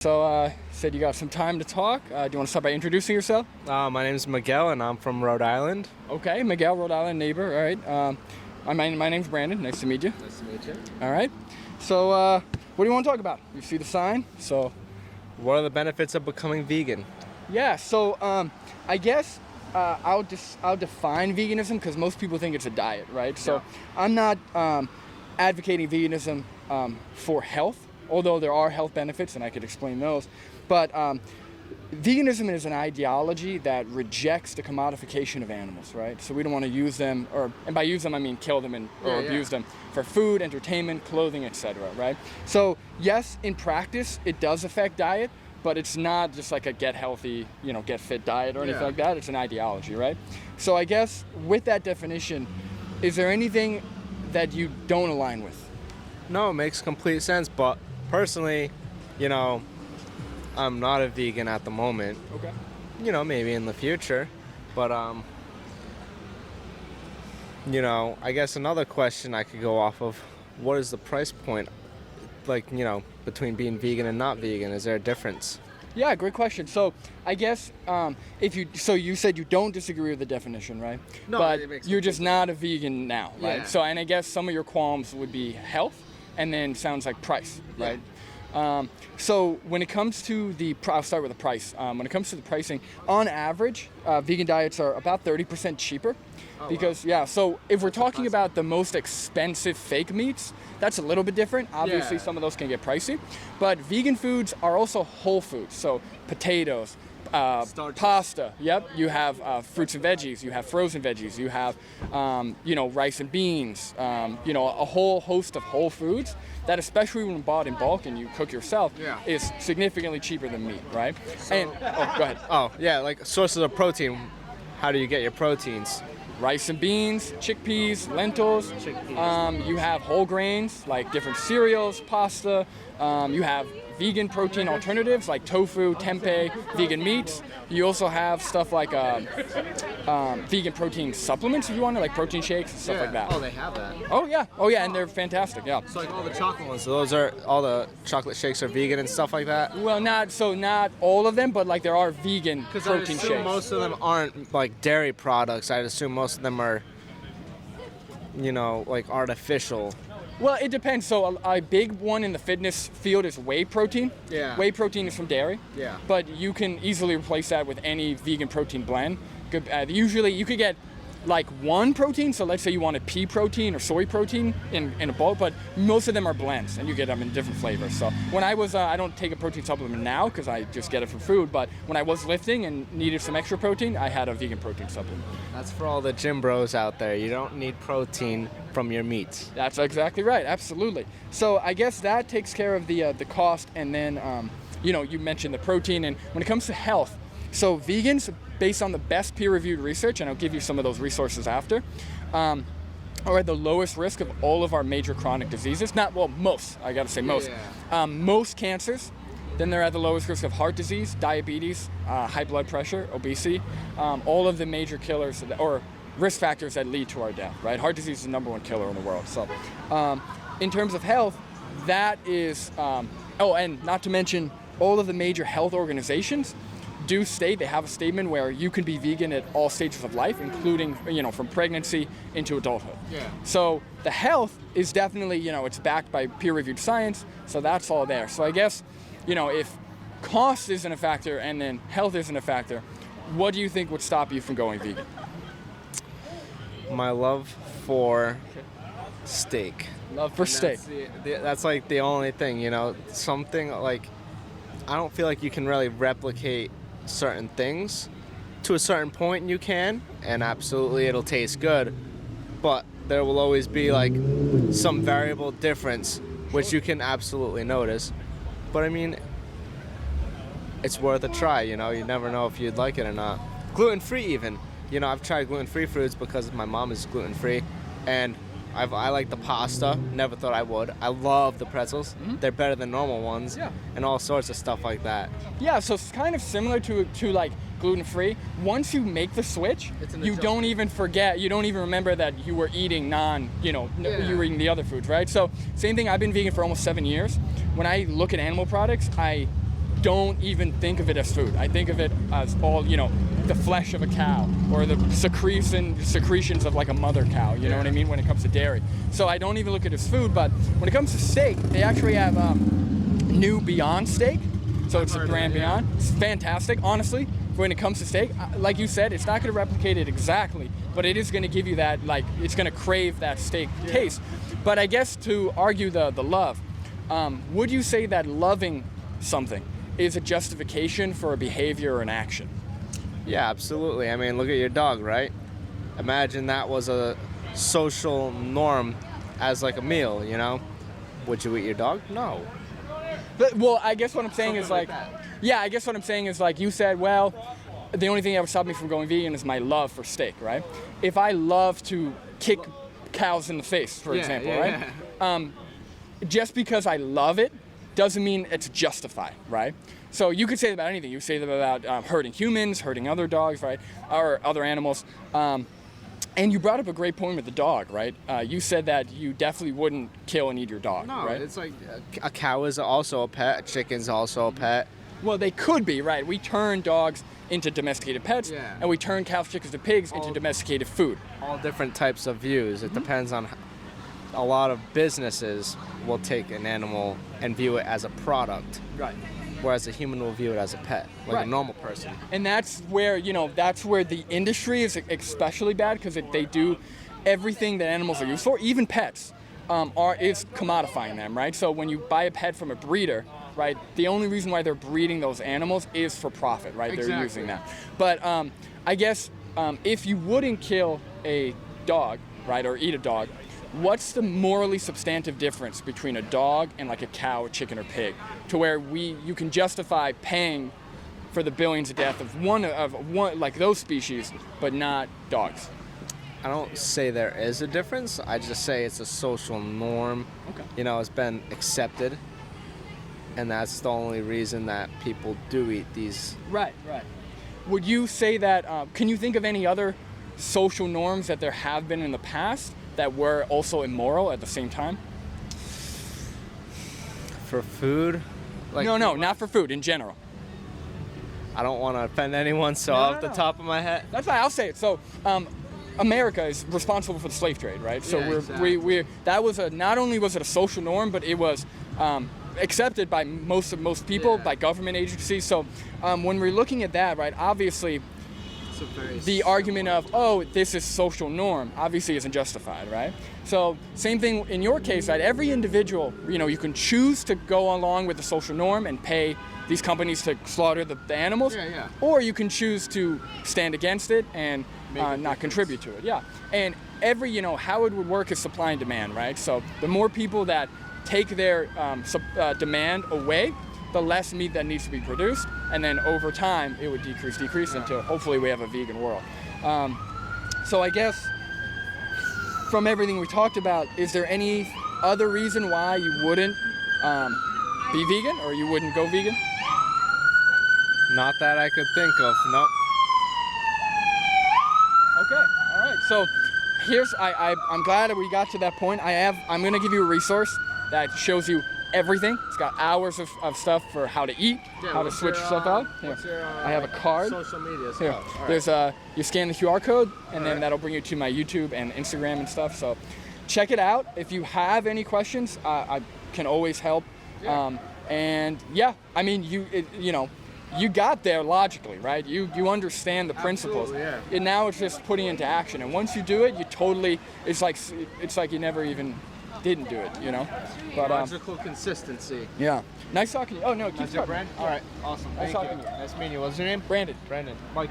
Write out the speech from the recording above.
So, said you got some time to talk. Do you want to start by introducing yourself? My name is Miguel, and I'm from Rhode Island. Okay, Miguel, Rhode Island neighbor. All right. My name's Brandon. Nice to meet you. Nice to meet you. All right. So, what do you want to talk about? You see the sign. So, what are the benefits of becoming vegan? yeah. So, I guess I'll define veganism because most people think it's a diet, right? So, Yeah. I'm not advocating veganism for health, although there are health benefits, and I could explain those. But veganism is an ideology that rejects the commodification of animals, right? So we don't want to use them, and by use them I mean kill them or abuse them for food, entertainment, clothing, etc., right? So yes, in practice it does affect diet, but it's not just like a get healthy, get fit diet or anything like that. It's an ideology, right? So I guess with that definition, is there anything that you don't align with? No, it makes complete sense, but personally, I'm not a vegan at the moment. Okay. Maybe in the future. But, I guess another question I could go off of, what is the price point, between being vegan and not vegan? Is there a difference? Yeah, great question. So I guess you said you don't disagree with the definition, right? No, but it makes you're complete just not a vegan now, right? Yeah. So, and I guess some of your qualms would be health, and then sounds like price, right? So when it comes to I'll start with the price. When it comes to the pricing, on average, vegan diets are about 30% cheaper. Because, so if we're talking about the most expensive fake meats, that's a little bit different. Obviously, some of those can get pricey. But vegan foods are also whole foods. So potatoes, pasta. Yep. You have fruits and veggies. You have frozen veggies. You have, rice and beans. A whole host of whole foods that, especially when bought in bulk and you cook yourself, is significantly cheaper than meat, right? Go ahead. Oh, yeah, like sources of protein. How do you get your proteins? Rice and beans, chickpeas, lentils. You have whole grains like different cereals, pasta. You have vegan protein alternatives like tofu, tempeh, vegan meats. You also have stuff like vegan protein supplements if you want it, like protein shakes and stuff like that. Oh, they have that. Oh yeah, and they're fantastic. Yeah. So like all the chocolate ones, so those are all the chocolate shakes are vegan and stuff like that. Well, not all of them, but like there are vegan protein shakes. Most of them aren't like dairy products. I'd assume most of them are, like artificial. Well, it depends. So a big one in the fitness field is whey protein. Yeah. Whey protein is from dairy. Yeah. But you can easily replace that with any vegan protein blend. Usually you could get like one protein. So let's say you wanted pea protein or soy protein in a bowl, but most of them are blends and you get them in different flavors. So when I was, I don't take a protein supplement now because I just get it from food, but when I was lifting and needed some extra protein, I had a vegan protein supplement. That's for all the gym bros out there. You don't need protein from your meats. That's exactly right. Absolutely. So I guess that takes care of the cost, and then you mentioned the protein, and when it comes to health, so vegans, based on the best peer-reviewed research, and I'll give you some of those resources after, are at the lowest risk of all of our major chronic diseases. Most. I got to say most. Yeah. Most cancers. Then they're at the lowest risk of heart disease, diabetes, high blood pressure, obesity, all of the major killers or risk factors that lead to our death, right? Heart disease is the number one killer in the world. So in terms of health, that is, and not to mention all of the major health organizations do state, they have a statement where you can be vegan at all stages of life, including, from pregnancy into adulthood. Yeah. So the health is definitely, it's backed by peer-reviewed science, so that's all there. So I guess, if cost isn't a factor and then health isn't a factor, what do you think would stop you from going vegan? My love for steak. Love for steak. That's like the only thing, something like, I don't feel like you can really replicate certain things. To a certain point you can, and absolutely it'll taste good, but there will always be like some variable difference which you can absolutely notice. But I mean, it's worth a try, you never know if you'd like it or not. Gluten-free even. I've tried gluten-free foods because my mom is gluten-free, and I like the pasta. Never thought I would. I love the pretzels. Mm-hmm. They're better than normal ones. Yeah. And all sorts of stuff like that. Yeah, so it's kind of similar to like gluten-free. Once you make the switch, you don't even forget, you don't even remember that you were eating you were eating the other foods, right? So same thing, I've been vegan for almost 7 years. When I look at animal products, I don't even think of it as food. I think of it as all, the flesh of a cow or the secretions of like a mother cow, you know what I mean, when it comes to dairy. So I don't even look at it as food, but when it comes to steak, they actually have new Beyond Steak. So it's a brand Beyond. It's fantastic, honestly. When it comes to steak, like you said, it's not going to replicate it exactly, but it is going to give you that, like, it's going to crave that steak taste. But I guess to argue the love, would you say that loving something is a justification for a behavior or an action? Yeah, absolutely. I mean, look at your dog, right? Imagine that was a social norm as like a meal, Would you eat your dog? No. But, well, I guess what I'm saying is like that. Yeah, I guess what I'm saying is like you said, well, the only thing that would stop me from going vegan is my love for steak, right? If I love to kick cows in the face, for example, right? Just because I love it doesn't mean it's justified, right? So you could say that about anything. You could say that about hurting humans, hurting other dogs, right? Or other animals. And you brought up a great point with the dog, right? You said that you definitely wouldn't kill and eat your dog, No, right? it's like a cow is also a pet, a chicken's also a pet. Well, they could be, right? We turn dogs into domesticated pets, and we turn cows, chickens, and pigs into domesticated food. All different types of views. It depends on a lot of businesses will take an animal and view it as a product. Right. Whereas a human will view it as a pet, like a normal person. And that's where, that's where the industry is especially bad, because they do everything that animals are used for, even pets, is commodifying them, right? So when you buy a pet from a breeder, right, the only reason why they're breeding those animals is for profit, right? Exactly. They're using that. But I guess if you wouldn't kill a dog, right, or eat a dog, what's the morally substantive difference between a dog and like a cow, a chicken, or pig, to where you can justify paying for the billions of deaths of one like those species, but not dogs? I don't say there is a difference. I just say it's a social norm. Okay. It's been accepted, and that's the only reason that people do eat these. Right. Would you say that? Can you think of any other social norms that there have been in the past that were also immoral at the same time? For food? No, not for food, in general. I don't want to offend anyone, so off the top of my head. That's why I'll say it. So, America is responsible for the slave trade, right? So exactly. that was not only was it a social norm, but it was accepted by most people, by government agencies. So, when we're looking at that, right, obviously, the argument of, oh, this is social norm, obviously isn't justified, right? So same thing in your case, right? Every individual, you can choose to go along with the social norm and pay these companies to slaughter the animals, or you can choose to stand against it and not contribute to it. Yeah, and how it would work is supply and demand, right? So the more people that take their demand away, the less meat that needs to be produced, and then over time it would decrease until hopefully we have a vegan world. So I guess from everything we talked about, is there any other reason why you wouldn't be vegan, or you wouldn't go vegan? Not that I could think of, no. Okay, all right. So I'm glad that we got to that point. I'm gonna give you a resource that shows you everything. It's got hours of stuff for how to eat, how to switch stuff out. I have a card. Social media Here. stuff. All right. There's you scan the QR code, and then that'll bring you to my YouTube and Instagram and stuff. So check it out. If you have any questions, I can always help. And yeah, I mean, you got there logically, right? You understand the principles. Yeah. And now it's just putting it into action. And once you do it, it's like you never even didn't do it, But logical consistency. yeah. Nice talking to you. Oh no, keep That's your talking. brand? All right, awesome. Nice Thank talking you. to you. Nice meeting you. What's your name? Brandon. Brandon. Mikey.